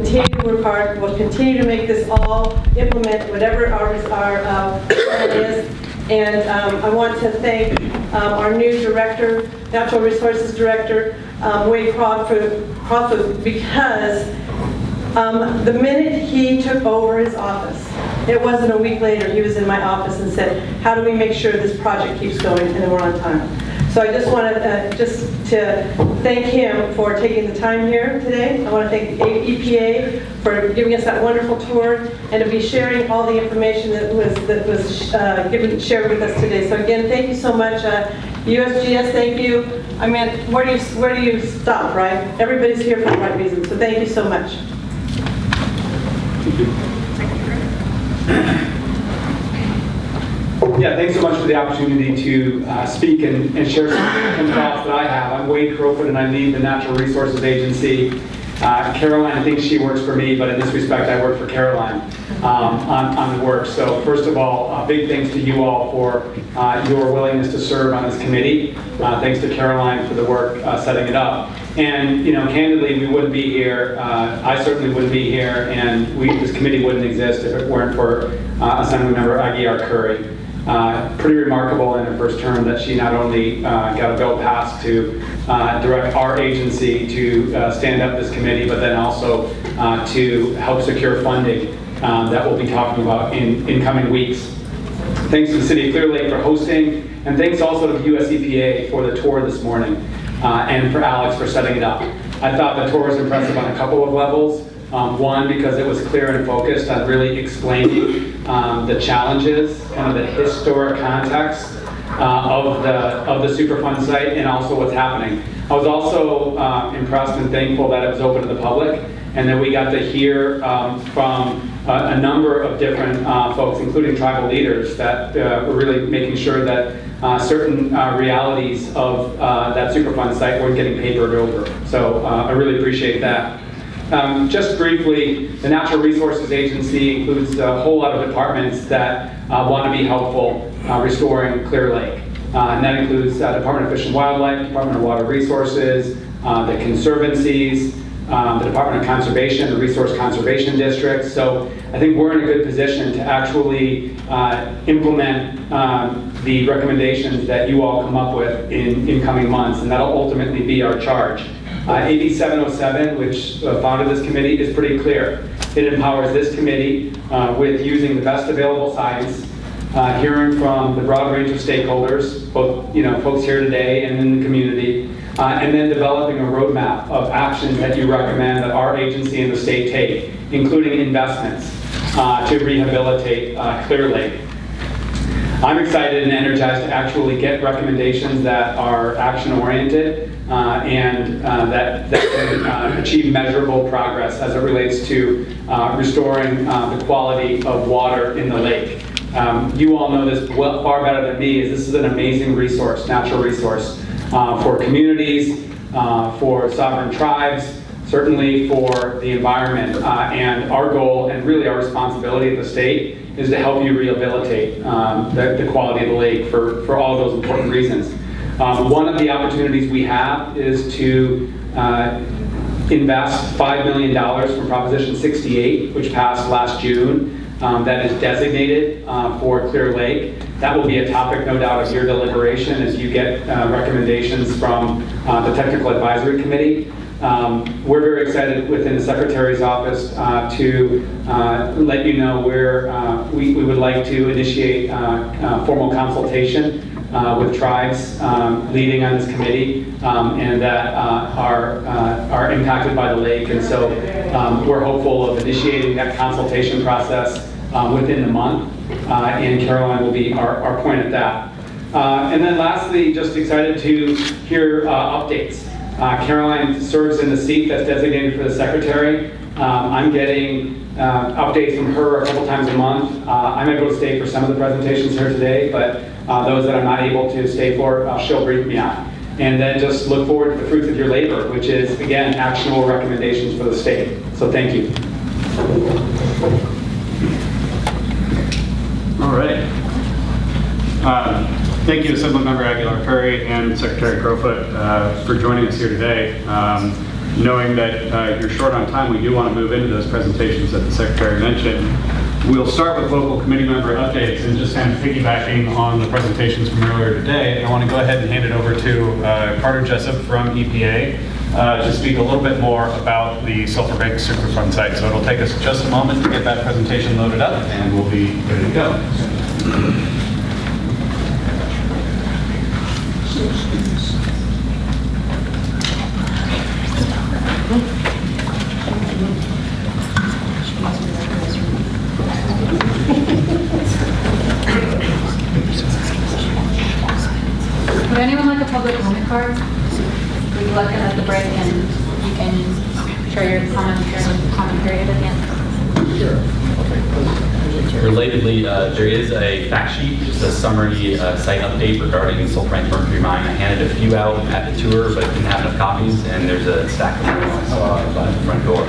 continue to work hard. We'll continue to make this all implement whatever our plan is. And I want to thank our new director, Natural Resources Director, Wade Crawford, because the minute he took over his office, it wasn't a week later, he was in my office and said, how do we make sure this project keeps going and we're on time? So I just want to thank him for taking the time here today. I want to thank the EPA for giving us that wonderful tour and to be sharing all the information that was shared with us today. So again, thank you so much. USGS, thank you. I mean, where do you stop, right? Everybody's here for the right reason. So thank you so much. Yeah, thanks so much for the opportunity to speak and share some thoughts that I have. I'm Wade Crowfoot and I lead the Natural Resources Agency. Caroline thinks she works for me, but in this respect I work for Caroline on the work. So first of all, big thanks to you all for your willingness to serve on this committee. Thanks to Caroline for the work setting it up. And candidly, we wouldn't be here. I certainly wouldn't be here, and this committee wouldn't exist if it weren't for Assemblymember Aguilar Curry. Pretty remarkable in her first term that she not only got a bill passed to direct our agency to stand up this committee, but then also to help secure funding that we'll be talking about in coming weeks. Thanks to the City of Clearlake for hosting, and thanks also to the US EPA for the tour this morning, and for Alex for setting it up. I thought the tour was impressive on a couple of levels. One, because it was clear and focused on really explaining the challenges, kind of the historic context of the Superfund site and also what's happening. I was also impressed and thankful that it was open to the public and that we got to hear from a number of different folks, including tribal leaders, that were really making sure that certain realities of that Superfund site weren't getting papered over. So I really appreciate that. Just briefly, the Natural Resources Agency includes a whole lot of departments that want to be helpful restoring Clear Lake. And that includes Department of Fish and Wildlife, Department of Water Resources, the Conservancies, the Department of Conservation, the Resource Conservation District. So I think we're in a good position to actually implement the recommendations that you all come up with in coming months, and that'll ultimately be our charge. AB 707, which founded this committee, is pretty clear. It empowers this committee with using the best available science, hearing from the broad range of stakeholders, both folks here today and in the community, and then developing a roadmap of actions that you recommend that our agency and the state take, including investments to rehabilitate Clear Lake. I'm excited and energized to actually get recommendations that are action-oriented and that can achieve measurable progress as it relates to restoring the quality of water in the lake. You all know this far better than me, is this is an amazing resource, natural resource, for communities, for sovereign tribes, certainly for the environment. And our goal, and really our responsibility at the state, is to help you rehabilitate the quality of the lake for all those important reasons. One of the opportunities we have is to invest $5 million from Proposition 68, which passed last June, that is designated for Clear Lake. That will be a topic, no doubt, of your deliberation as you get recommendations from the Technical Advisory Committee. We're very excited within the Secretary's office to let you know where we would like to initiate formal consultation with tribes leading on this committee and that are impacted by the lake. And so we're hopeful of initiating that consultation process within the month, and Caroline will be our point at that. And then lastly, just excited to hear updates. Caroline serves in the seat that's designated for the Secretary. I'm getting updates from her a couple times a month. I'm able to stay for some of the presentations here today, but those that I'm not able to stay for, she'll brief me on. And then just look forward to the fruits of your labor, which is, again, actionable recommendations for the state. So thank you. All right. Thank you, Assemblymember Aguilar Curry and Secretary Crowfoot for joining us here today. knowing that you're short on time, we do want to move into those presentations that the Secretary mentioned. We'll start with local committee member updates and just kind of piggybacking on the presentations from earlier today. I want to go ahead and hand it over to Carter Jessup from EPA to speak a little bit more about the Sulphur Bank Superfund site. So it'll take us just a moment to get that presentation loaded up and we'll be ready to go. Would anyone like a public comment card? We collect them at the break and you can share your comments during the comment period at the end. Sure. Relatedly, there is a fact sheet, just a summary site update regarding Sulphur Bank Mercury Mine. I handed a few out at the tour, but didn't have enough copies, and there's a stack of them I saw by the front door.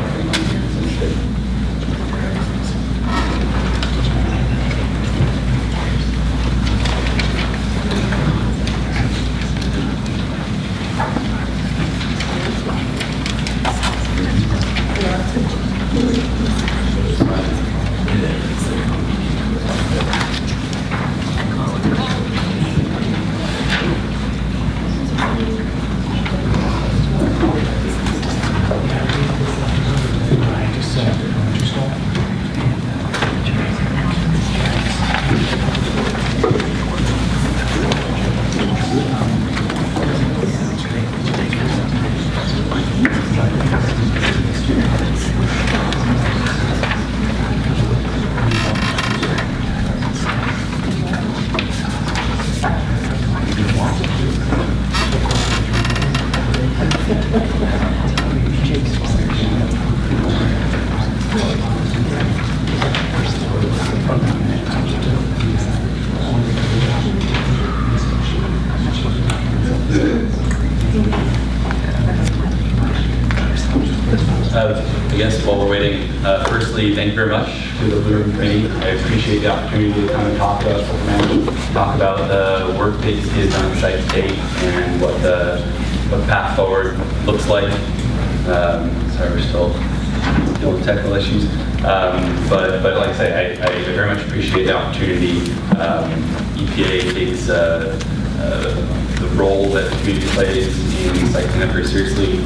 I guess while we're waiting, firstly, thank you very much to the Blue Ribbon Committee. I appreciate the opportunity to come and talk about Sulphur Bank, talk about the work that is on the site to date and what the path forward looks like. Sorry, we're still dealing with technical issues. But like I say, I very much appreciate the opportunity. EPA takes the role that the community plays in site cleanup very seriously,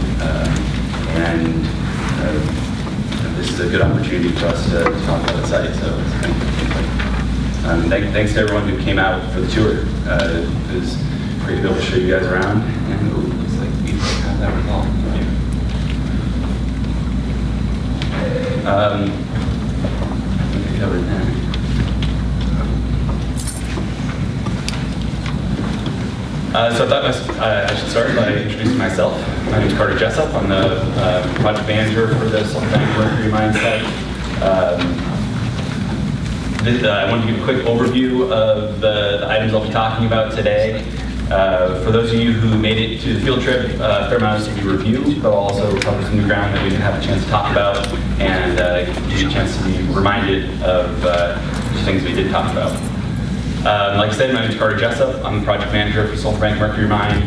and this is a good opportunity for us to talk about the site. So thanks to everyone who came out for the tour. It was great to be able to show you guys around, and it looks like we have that resolved. Covered that. So I thought I should start by introducing myself. My name is Carter Jessup. I'm the project manager for the Sulphur Bank Mercury Mine site. I wanted to give a quick overview of the items I'll be talking about today. For those of you who made it to the field trip, a fair amount of this will be reviewed, but I'll also cover some new ground that we didn't have a chance to talk about and give you a chance to be reminded of the things we did talk about. Like I said, my name is Carter Jessup. I'm the project manager for Sulphur Bank Mercury Mine.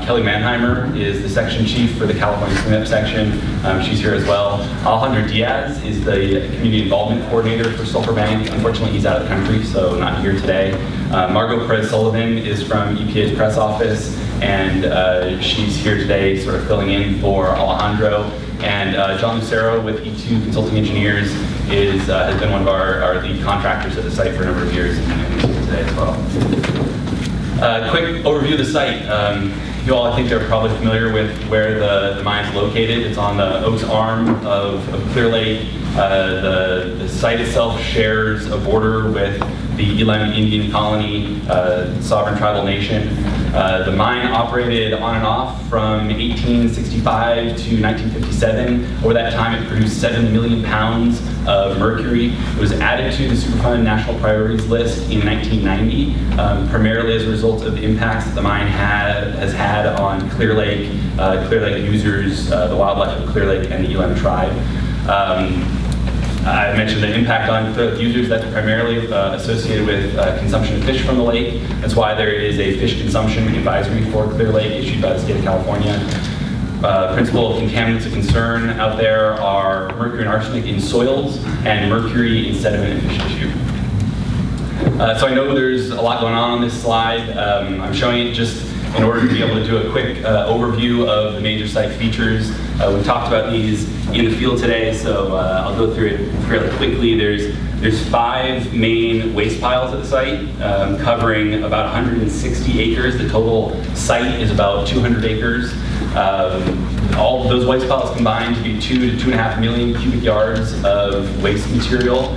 Kelly Mannheimer is the section chief for the California cleanup section. She's here as well. Alejandro Diaz is the community involvement coordinator for Sulphur Bank. Unfortunately, he's out of the country, so not here today. Margot Perez-Sullivan is from EPA's press office, and she's here today sort of filling in for Alejandro. And John Lucero with E2 Consulting Engineers has been one of our lead contractors at the site for a number of years, and he's here today as well. Quick overview of the site. You all, I think, are probably familiar with where the mine is located. It's on the Oaks Arm of Clearlake. The site itself shares a border with the Elam Indian Colony, sovereign tribal nation. The mine operated on and off from 1865 to 1957. Over that time, it produced 7 million pounds of mercury. It was added to the Superfund National Priorities List in 1990, primarily as a result of the impacts that the mine has had on Clearlake, Clearlake users, the wildlife of Clearlake, and the Elam tribe. I mentioned the impact on Clearlake users. That's primarily associated with consumption of fish from the lake. That's why there is a fish consumption advisory for Clearlake issued by the state of California. principal contaminants of concern out there are mercury and arsenic in soils and mercury in sediment and fish tissue. So I know there's a lot going on this slide. I'm showing it just in order to be able to do a quick overview of the major site features. We've talked about these in the field today, so I'll go through it fairly quickly. There's 5 main waste piles at the site, covering about 160 acres. The total site is about 200 acres. All of those waste piles combined to be 2 to 2.5 million cubic yards of waste material.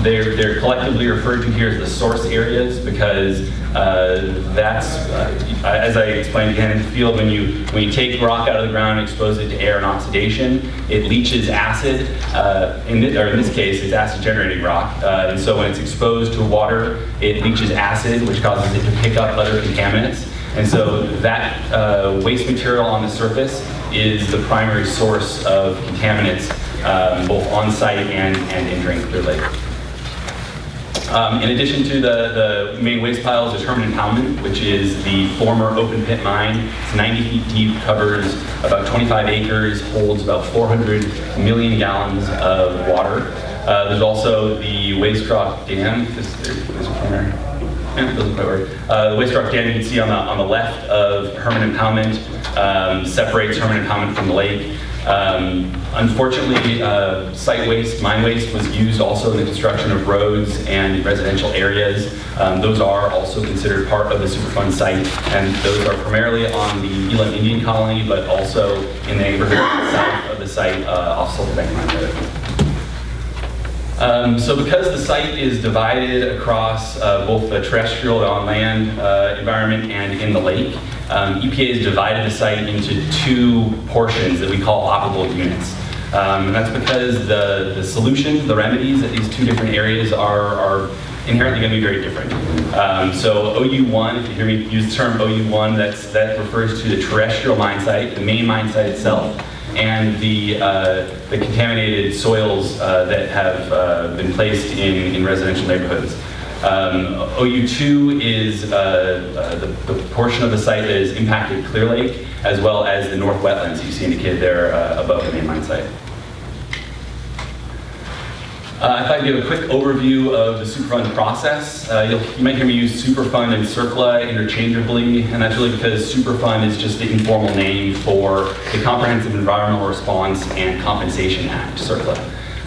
They're collectively referred to here as the source areas because that's, as I explained again in the field, when you take rock out of the ground and expose it to air and oxidation, it leaches acid. In this case, it's acid-generating rock, and so when it's exposed to water, it leaches acid, which causes it to pick up other contaminants. And so that waste material on the surface is the primary source of contaminants, both on-site and entering Clearlake. In addition to the main waste piles, there's Herman Impoundment, which is the former open pit mine. It's 90 feet deep, covers about 25 acres, holds about 400 million gallons of water. There's also the Waste Rock Dam. The Waste Rock Dam you can see on the left of Herman Impoundment separates Herman Impoundment from the lake. Unfortunately, site waste, mine waste, was used also in the construction of roads and residential areas. Those are also considered part of the Superfund site, and those are primarily on the Elam Indian Colony, but also in the neighborhood south of the site off Sulphur Bank Mine Road. So because the site is divided across both the terrestrial, the on-land environment and in the lake, EPA has divided the site into 2 portions that we call operable units. And that's because the solutions, the remedies at these 2 different areas are inherently going to be very different. So OU1, if you hear me use the term OU1, that refers to the terrestrial mine site, the main mine site itself, and the contaminated soils that have been placed in residential neighborhoods. OU2 is the portion of the site that is impacted Clearlake, as well as the north wetlands that you see indicated there above the main mine site. I thought I'd give a quick overview of the Superfund process. You might hear me use Superfund and CERCLA interchangeably, and that's really because Superfund is just the informal name for the Comprehensive Environmental Response and Compensation Act, CERCLA.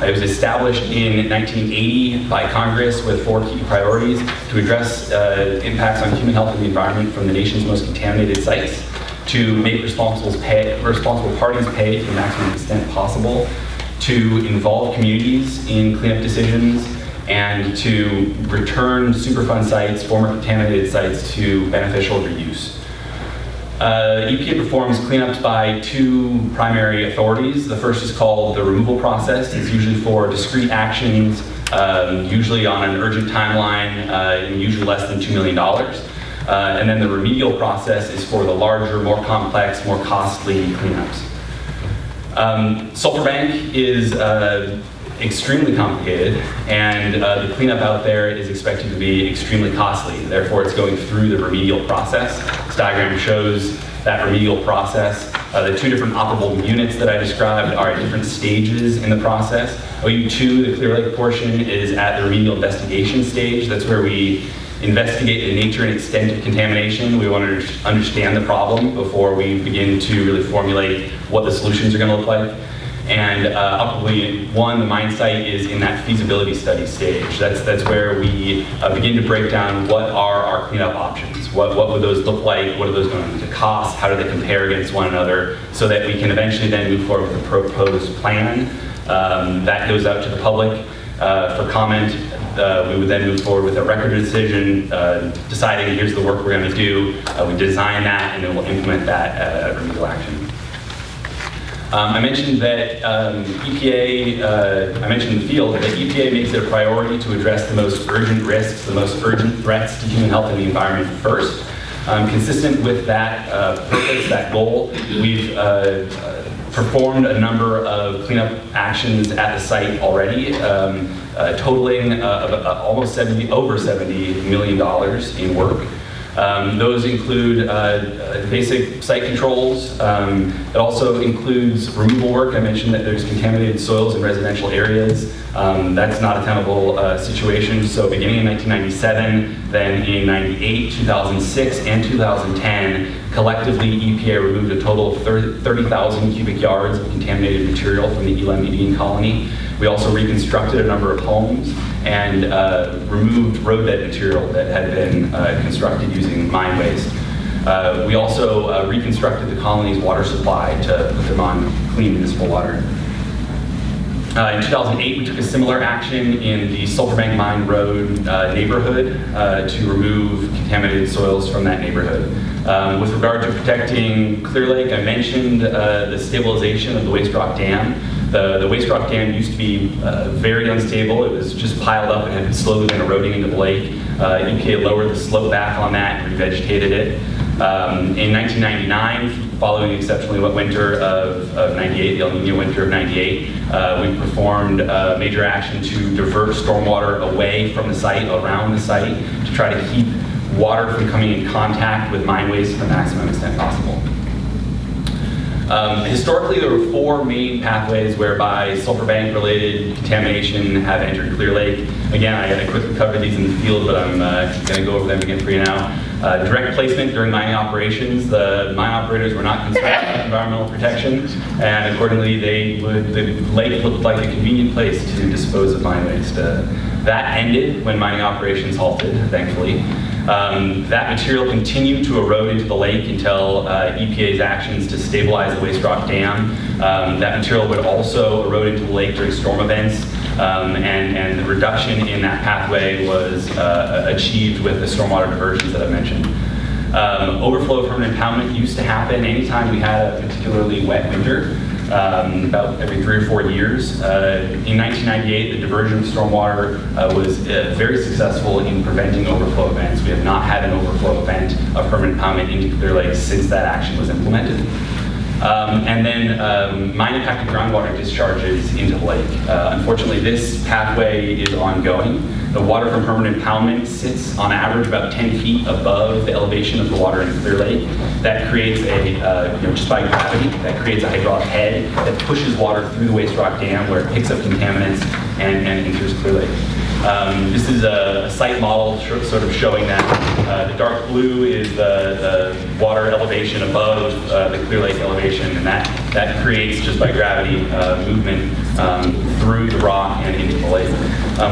It was established in 1980 by Congress with 4 key priorities to address impacts on human health and the environment from the nation's most contaminated sites, to make responsible parties pay to the maximum extent possible, to involve communities in cleanup decisions, and to return Superfund sites, former contaminated sites, to beneficial reuse. EPA performs cleanups by 2 primary authorities. The first is called the removal process. It's usually for discrete actions, usually on an urgent timeline, and usually less than $2 million. And then the remedial process is for the larger, more complex, more costly cleanups. Sulphur Bank is extremely complicated, and the cleanup out there is expected to be extremely costly. Therefore, it's going through the remedial process. This diagram shows that remedial process. The 2 different operable units that I described are at different stages in the process. OU2, the Clearlake portion, is at the remedial investigation stage. That's where we investigate the nature and extent of contamination. We want to understand the problem before we begin to really formulate what the solutions are going to look like. And operable 1, the mine site, is in that feasibility study stage. That's where we begin to break down what are our cleanup options. What would those look like? What are those going to cost? How do they compare against one another? So that we can eventually then move forward with a proposed plan that goes out to the public for comment. We would then move forward with a record of decision, deciding here's the work we're going to do. We design that, and then we'll implement that remedial action. I mentioned that EPA, I mentioned in the field that EPA makes it a priority to address the most urgent risks, the most urgent threats to human health and the environment first. Consistent with that purpose, that goal, we've performed a number of cleanup actions at the site already, totaling over $70 million in work. Those include basic site controls. It also includes removal work. I mentioned that there's contaminated soils in residential areas. That's not a tenable situation. So beginning in 1997, then in 98, 2006, and 2010, collectively EPA removed a total of 30,000 cubic yards of contaminated material from the Elam Indian colony. We also reconstructed a number of homes and removed roadbed material that had been constructed using mine waste. We also reconstructed the colony's water supply to put them on clean municipal water. In 2008, we took a similar action in the Sulphurbank Mine Road neighborhood to remove contaminated soils from that neighborhood. With regard to protecting Clearlake, I mentioned the stabilization of the waste rock dam. The waste rock dam used to be very unstable. It was just piled up and had slowly been eroding into the lake. EPA lowered the slope back on that and revegetated it. In 1999, following the exceptionally wet winter of 98, the El Nino winter of 98, we performed a major action to divert stormwater away from the site, around the site, to try to keep water from coming in contact with mine waste to the maximum extent possible. Historically, there were 4 main pathways whereby sulfur-bank-related contamination have entered Clearlake. Again, I quickly covered these in the field, but I'm going to go over them again for you now. Direct placement during mining operations. The mine operators were not concerned with environmental protection, and accordingly, the lake looked like a convenient place to dispose of mine waste. That ended when mining operations halted, thankfully. That material continued to erode into the lake until EPA's actions to stabilize the waste rock dam. That material would also erode into the lake during storm events, and the reduction in that pathway was achieved with the stormwater diversions that I mentioned. Overflow of permanent impoundment used to happen anytime we had a particularly wet winter. About every 3 or 4 years. In 1998, the diversion of stormwater was very successful in preventing overflow events. We have not had an overflow event of permanent impoundment into Clearlake since that action was implemented. And then mine impacted groundwater discharges into the lake. Unfortunately, this pathway is ongoing. The water from permanent impoundment sits on average about 10 feet above the elevation of the water in Clearlake. That creates just by gravity, that creates a hydraulic head that pushes water through the waste rock dam where it picks up contaminants and enters Clearlake. This is a site model sort of showing that. The dark blue is the water elevation above the Clearlake elevation, and that creates, just by gravity, movement through the rock and into the lake.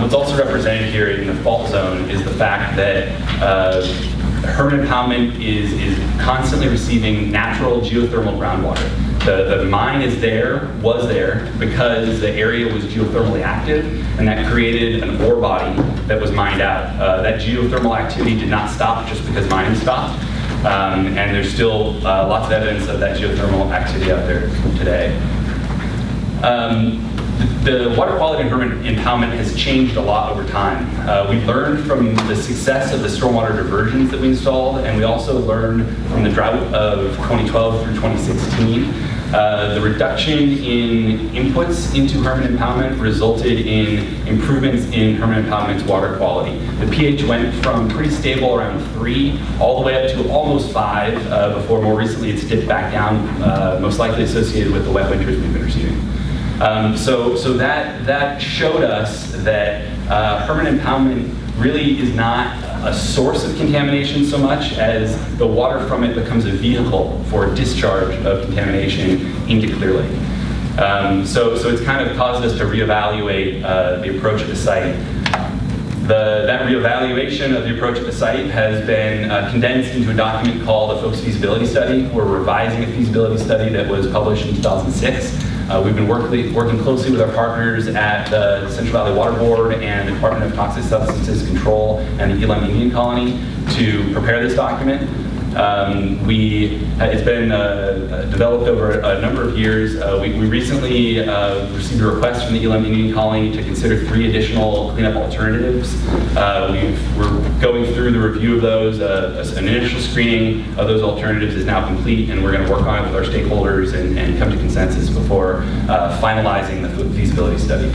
What's also represented here in the fault zone is the fact that permanent impoundment is constantly receiving natural geothermal groundwater. The mine was there because the area was geothermally active, and that created an ore body that was mined out. That geothermal activity did not stop just because mining stopped, and there's still lots of evidence of that geothermal activity out there today. The water quality and permanent impoundment has changed a lot over time. We learned from the success of the stormwater diversions that we installed, and we also learned from the drought of 2012 through 2016. The reduction in inputs into permanent impoundment resulted in improvements in permanent impoundment's water quality. The pH went from pretty stable around 3 all the way up to almost 5 before more recently it's dipped back down, most likely associated with the wet winters we've been receiving. So that showed us that permanent impoundment really is not a source of contamination so much as the water from it becomes a vehicle for discharge of contamination into Clearlake. So it's kind of caused us to reevaluate the approach at the site. That reevaluation of the approach at the site has been condensed into a document called a Focus Feasibility Study. We're revising a feasibility study that was published in 2006. We've been working closely with our partners at the Central Valley Water Board and the Department of Toxic Substances Control and the Elam Indian Colony to prepare this document. It's been developed over a number of years. We recently received a request from the Elam Indian Colony to consider 3 additional cleanup alternatives. We're going through the review of those. An initial screening of those alternatives is now complete, and we're going to work on it with our stakeholders and come to consensus before finalizing the feasibility study.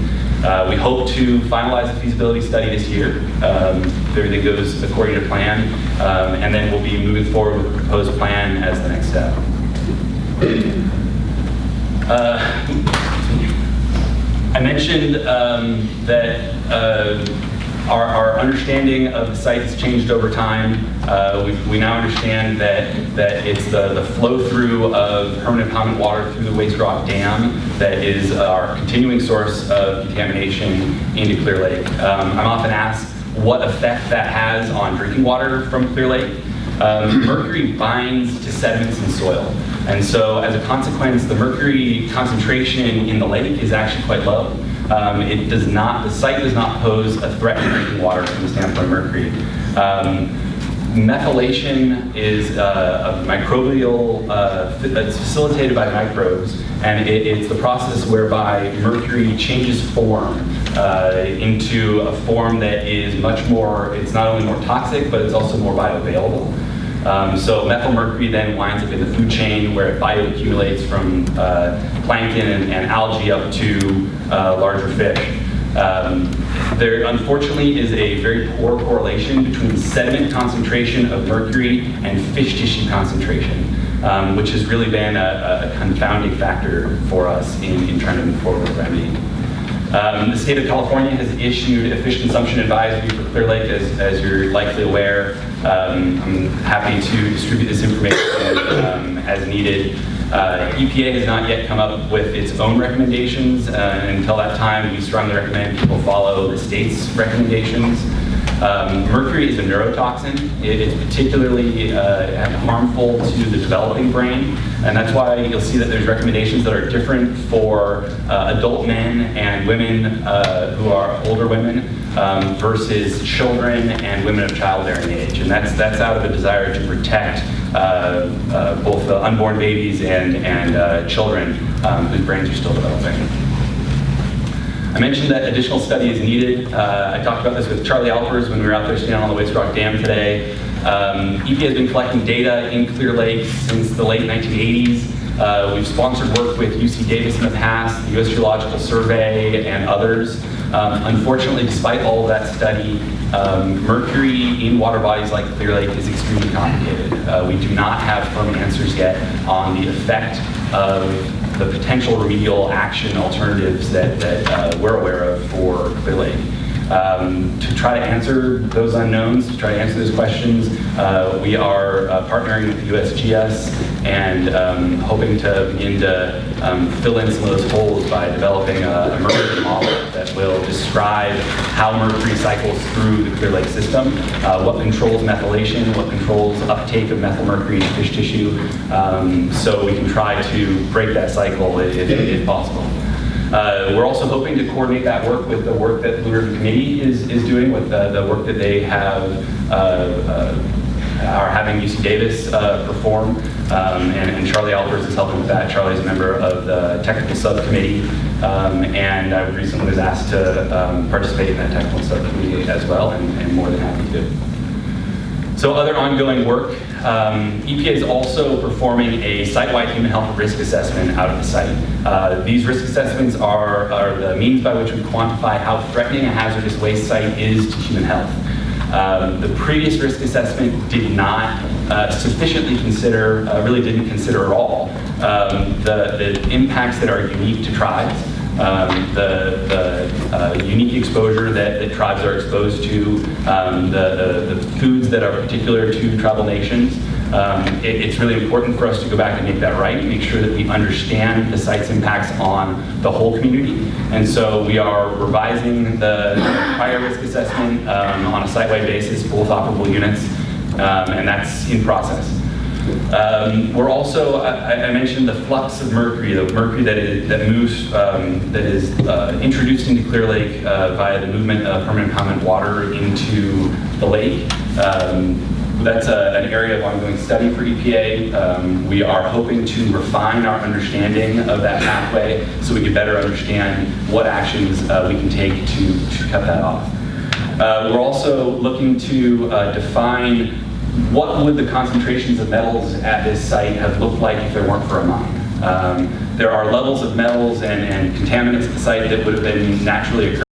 We hope to finalize the feasibility study this year, if everything goes according to plan, and then we'll be moving forward with the proposed plan as the next step. I mentioned that our understanding of the site has changed over time. We now understand that it's the flow through of permanent impoundment water through the Waste Rock Dam that is our continuing source of contamination into Clearlake. I'm often asked what effect that has on drinking water from Clearlake. Mercury binds to sediments in soil. And so as a consequence, the mercury concentration in the lake is actually quite low. The site does not pose a threat to drinking water from the standpoint of mercury. Methylation is a microbial, it's facilitated by microbes, and it's the process whereby mercury changes form into a form that is much more, it's not only more toxic, but it's also more bioavailable. So methyl mercury then winds up in the food chain where it bioaccumulates from plankton and algae up to larger fish. There unfortunately is a very poor correlation between sediment concentration of mercury and fish tissue concentration, which has really been a confounding factor for us in trying to move forward with remedying. The state of California has issued a fish consumption advisory for Clearlake, as you're likely aware. I'm happy to distribute this information as needed. EPA has not yet come up with its own recommendations. Until that time, we strongly recommend people follow the state's recommendations. Mercury is a neurotoxin. It is particularly harmful to the developing brain, and that's why you'll see that there's recommendations that are different for adult men and women who are older women versus children and women of childbearing age, and that's out of a desire to protect both the unborn babies and children whose brains are still developing. I mentioned that additional study is needed. I talked about this with Charlie Alpers when we were out there standing on the Waste Rock Dam today. EPA has been collecting data in Clearlake since the late 1980s. We've sponsored work with UC Davis in the past, the US Geological Survey, and others. Unfortunately, despite all of that study, mercury in water bodies like Clearlake is extremely complicated. We do not have firm answers yet on the effect of the potential remedial action alternatives that we're aware of for Clearlake. To try to answer those unknowns, to try to answer those questions, we are partnering with the USGS and hoping to begin to fill in some of those holes by developing a mercury model that will describe how mercury cycles through the Clearlake system, what controls methylation, what controls uptake of methylmercury in fish tissue, so we can try to break that cycle if possible. We're also hoping to coordinate that work with the work that the Blue Ribbon Committee is doing, with the work that they are having UC Davis perform, and Charlie Alpers is helping with that. Charlie's a member of the technical subcommittee, and I recently was asked to participate in that technical subcommittee as well, and more than happy to. So other ongoing work, EPA is also performing a site-wide human health risk assessment out of the site. These risk assessments are the means by which we quantify how threatening a hazardous waste site is to human health. The previous risk assessment did not sufficiently consider, really didn't consider at all, the impacts that are unique to tribes. The unique exposure that tribes are exposed to, the foods that are particular to tribal nations. It's really important for us to go back and make that right, make sure that we understand the site's impacts on the whole community. And so we are revising the prior risk assessment on a site-wide basis, both operable units, and that's in process. We're also, I mentioned the flux of mercury, the mercury that moves, that is introduced into Clearlake via the movement of permanent impoundment water into the lake. That's an area of ongoing study for EPA. We are hoping to refine our understanding of that pathway so we can better understand what actions we can take to cut that off. We're also looking to define what would the concentrations of metals at this site have looked like if there weren't for a mine. There are levels of metals and contaminants at the site that would have been naturally occurring